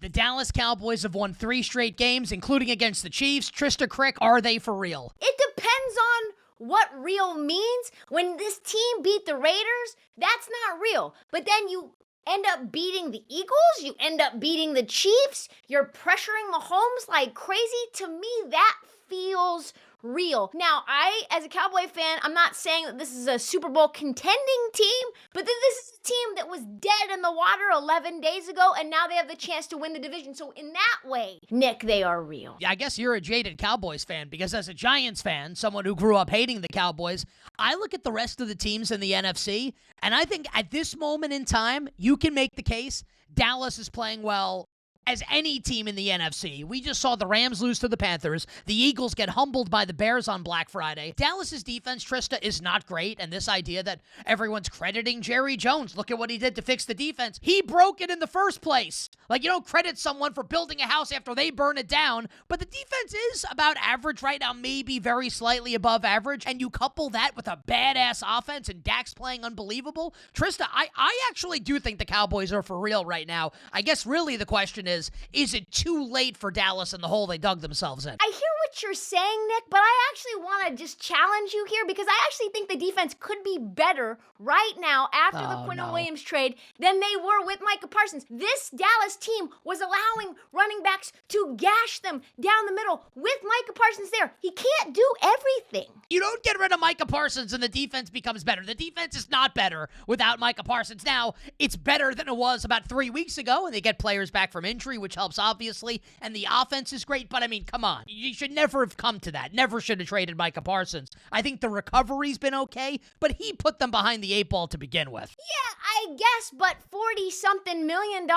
The Dallas Cowboys have won 3 straight games, including against the Chiefs. Trysta Krick, are they for real? It depends on what real means. When this team beat the Raiders, that's not real. But then you end up beating the Eagles, you end up beating the Chiefs, you're pressuring Mahomes like crazy. To me, that feels real. Now, I, as a Cowboy fan, I'm not saying that this is a Super Bowl contending team, but this is a team that was dead in the water 11 days ago, and now they have the chance to win the division. So in that way, Nick, they are real. Yeah, I guess you're a jaded Cowboys fan, because as a Giants fan, someone who grew up hating the Cowboys, I look at the rest of the teams in the NFC, and I think at this moment in time, you can make the case Dallas is playing well as any team in the NFC. We just saw the Rams lose to the Panthers. The Eagles get humbled by the Bears on Black Friday. Dallas's defense, Trysta, is not great, and this idea that everyone's crediting Jerry Jones, look at what he did to fix the defense. He broke it in the first place. Like, you don't credit someone for building a house after they burn it down, but the defense is about average right now, maybe very slightly above average, and you couple that with a badass offense and Dak's playing unbelievable. Trysta, I actually do think the Cowboys are for real right now. I guess really the question is it too late for Dallas in the hole they dug themselves in? I hear what you're saying, Nick, but I actually want to just challenge you here, because I actually think the defense could be better right now after the Quinton Williams trade than they were with Micah Parsons. This Dallas team was allowing running backs to gash them down the middle with Micah Parsons there. He can't do everything. You don't get rid of Micah Parsons and the defense becomes better. The defense is not better without Micah Parsons. Now, it's better than it was about 3 weeks ago, and they get players back from injury, which helps, obviously, and the offense is great, but I mean, come on. You should never have come to that. Never should have traded Micah Parsons. I think the recovery's been okay, but he put them behind the 8 ball to begin with. Yeah, I guess, but $40-something million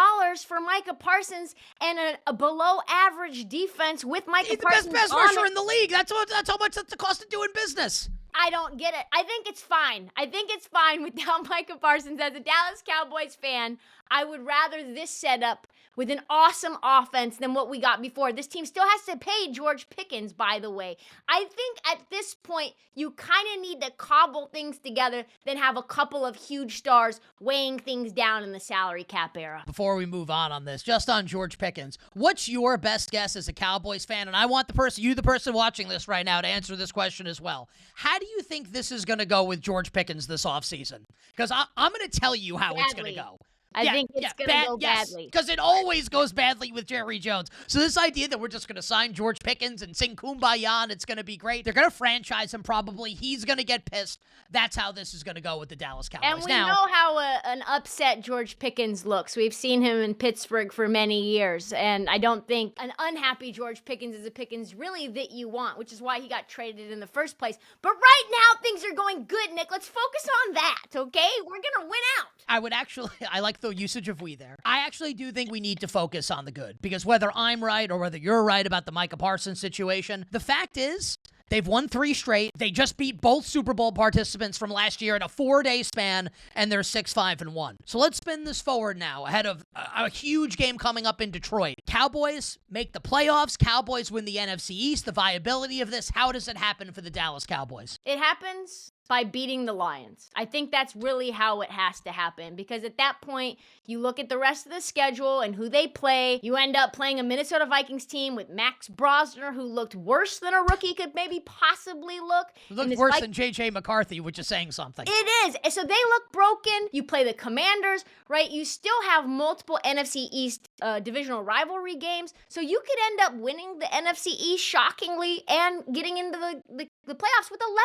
for Micah Parsons and a below-average defense with Micah Parsons. He's the best rusher in the league. That's how much that's the cost of doing business. I don't get it. I think it's fine. I think it's fine without Micah Parsons. As a Dallas Cowboys fan, I would rather this setup with an awesome offense than what we got before. This team still has to pay George Pickens, by the way. I think at this point, you kind of need to cobble things together than have a couple of huge stars weighing things down in the salary cap era. Before we move on this, just on George Pickens, what's your best guess as a Cowboys fan? And I want the person watching this right now, to answer this question as well. How do you think this is going to go with George Pickens this offseason? Because I'm going to tell you how it's going to go. I think it's going to go badly. Because it always goes badly with Jerry Jones. So this idea that we're just going to sign George Pickens and sing Kumbaya and it's going to be great. They're going to franchise him probably. He's going to get pissed. That's how this is going to go with the Dallas Cowboys. And we know how an upset George Pickens looks. We've seen him in Pittsburgh for many years. And I don't think an unhappy George Pickens is a Pickens really that you want, which is why he got traded in the first place. But right now, things are going good, Nick. Let's focus on that, okay? We're going to win out. I like the usage of we there. I actually do think we need to focus on the good, because whether I'm right or whether you're right about the Micah Parsons situation, the fact is they've won 3 straight. They just beat both Super Bowl participants from last year in a 4-day span, and they're 6-5-1. So let's spin this forward now ahead of a huge game coming up in Detroit. Cowboys make the playoffs. Cowboys win the NFC East. The viability of this, how does it happen for the Dallas Cowboys? It happens by beating the Lions. I think that's really how it has to happen, because at that point, you look at the rest of the schedule and who they play. You end up playing a Minnesota Vikings team with Max Brosner, who looked worse than a rookie could maybe possibly look. Looked worse than J.J. McCarthy, which is saying something. It is. So they look broken. You play the Commanders, right? You still have multiple NFC East divisional rivalry games. So you could end up winning the NFC East shockingly and getting into the playoffs with 11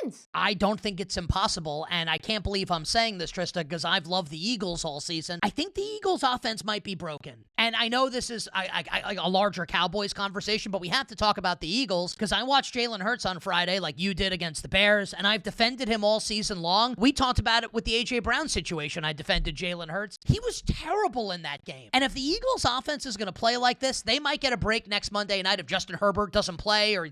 wins. I don't think it's impossible, and I can't believe I'm saying this, Trysta, because I've loved the Eagles all season. I think the Eagles' offense might be broken. And I know this is a larger Cowboys conversation, but we have to talk about the Eagles, because I watched Jalen Hurts on Friday like you did against the Bears, and I've defended him all season long. We talked about it with the A.J. Brown situation. I defended Jalen Hurts. He was terrible in that game. And if the Eagles' offense is going to play like this, they might get a break next Monday night if Justin Herbert doesn't play, or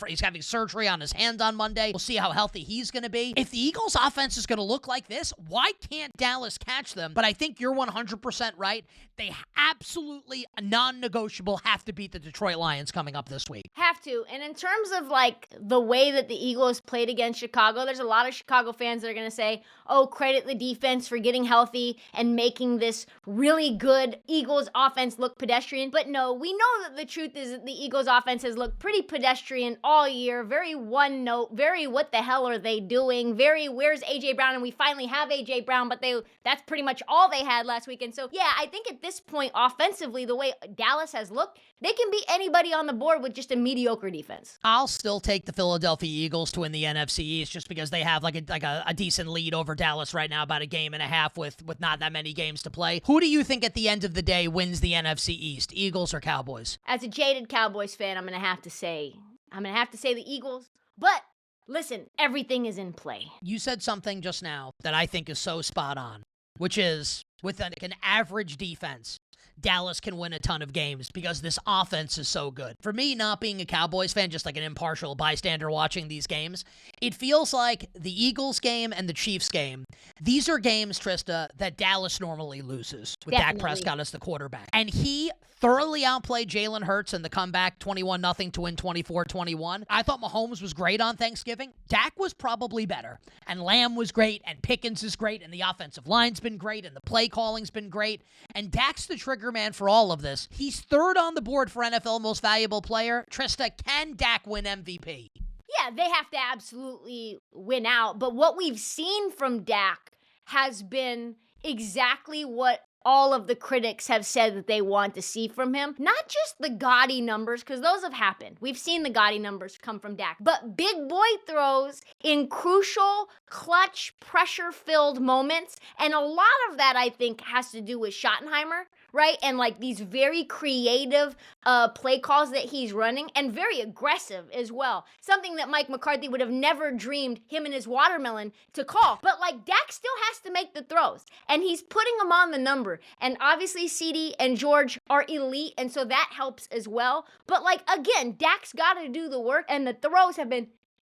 he's having surgery on his hand on Monday. We'll see how healthy he's going to be. If the Eagles' offense is going to look like this, why can't Dallas catch them? But I think you're 100% right. They absolutely non-negotiable have to beat the Detroit Lions coming up this week. Have to. And in terms of like the way that the Eagles played against Chicago, there's a lot of Chicago fans that are going to say, oh, credit the defense for getting healthy and making this really good Eagles offense look pedestrian. But no, we know that the truth is that the Eagles offense has looked pretty pedestrian all year. Very one note, very what the hell are they doing? Very where's A.J. Brown? And we finally have A.J. Brown, but that's pretty much all they had last weekend. So yeah, I think at this point, offensively, the way Dallas has looked, they can beat anybody on the board with just a mediocre defense. I'll still take the Philadelphia Eagles to win the NFC East just because they have like a decent lead over Dallas right now, about a game and a half with not that many games to play. Who do you think at the end of the day wins the NFC East, Eagles or Cowboys? As a jaded Cowboys fan, I'm going to have to say the Eagles, but listen, everything is in play. You said something just now that I think is so spot on, which is with an average defense, Dallas can win a ton of games because this offense is so good. For me, not being a Cowboys fan, just like an impartial bystander watching these games, it feels like the Eagles game and the Chiefs game, these are games, Trysta, that Dallas normally loses with Dak Prescott as the quarterback. And he thoroughly outplayed Jalen Hurts in the comeback 21-0 to win 24-21. I thought Mahomes was great on Thanksgiving. Dak was probably better. And Lamb was great, and Pickens is great, and the offensive line's been great, and the play calling's been great. And Dak's the trigger man for all of this. He's third on the board for NFL Most Valuable Player. Trysta, can Dak win MVP? Yeah, they have to absolutely win out. But what we've seen from Dak has been exactly what all of the critics have said that they want to see from him. Not just the gaudy numbers, because those have happened. We've seen the gaudy numbers come from Dak. But big boy throws in crucial, clutch, pressure-filled moments. And a lot of that, I think, has to do with Schottenheimer, right? And like these very creative play calls that he's running, and very aggressive as well. Something that Mike McCarthy would have never dreamed him and his watermelon to call. But like Dak still has to make the throws, and he's putting them on the number. And obviously CD and George are elite, and so that helps as well. But like again, Dak's got to do the work, and the throws have been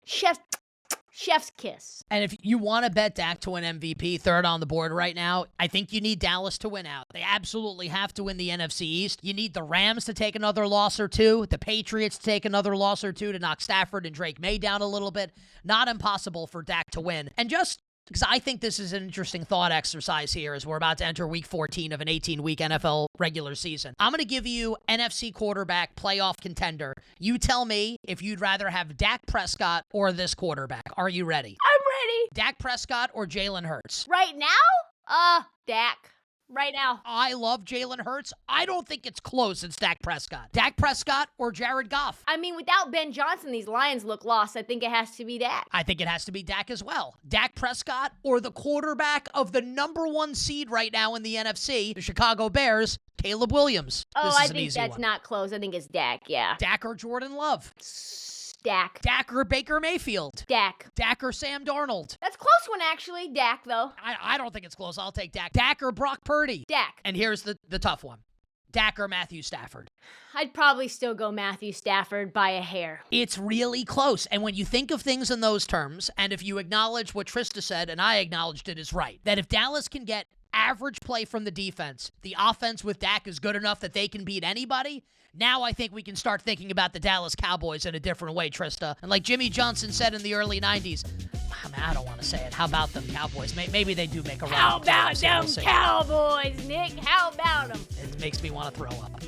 chef's kiss. And if you want to bet Dak to win MVP, third on the board right now, I think you need Dallas to win out. They absolutely have to win the NFC East. You need the Rams to take another loss or two, the Patriots to take another loss or two to knock Stafford and Drake May down a little bit. Not impossible for Dak to win. And just because I think this is an interesting thought exercise here as we're about to enter week 14 of an 18-week NFL regular season. I'm going to give you NFC quarterback playoff contender. You tell me if you'd rather have Dak Prescott or this quarterback. Are you ready? I'm ready. Dak Prescott or Jalen Hurts? Right now? Dak. Right now. I love Jalen Hurts. I don't think it's close. It's Dak Prescott. Dak Prescott or Jared Goff? I mean, without Ben Johnson, these Lions look lost. I think it has to be Dak. I think it has to be Dak as well. Dak Prescott or the quarterback of the number one seed right now in the NFC, the Chicago Bears, Caleb Williams. Oh, I think that's not close. I think it's Dak, yeah. Dak or Jordan Love? Dak. Dak or Baker Mayfield? Dak. Dak or Sam Darnold? That's a close one, actually. Dak, though. I don't think it's close. I'll take Dak. Dak or Brock Purdy? Dak. And here's the tough one. Dak or Matthew Stafford? I'd probably still go Matthew Stafford by a hair. It's really close. And when you think of things in those terms, and if you acknowledge what Trysta said, and I acknowledged it, is right, that if Dallas can get average play from the defense, the offense with Dak is good enough that they can beat anybody. Now I think we can start thinking about the Dallas Cowboys in a different way, Trysta. And like Jimmy Johnson said in the early 90s, I don't want to say it. How about them Cowboys? Maybe they do make a run. How about them Cowboys, Nick? How about them? It makes me want to throw up.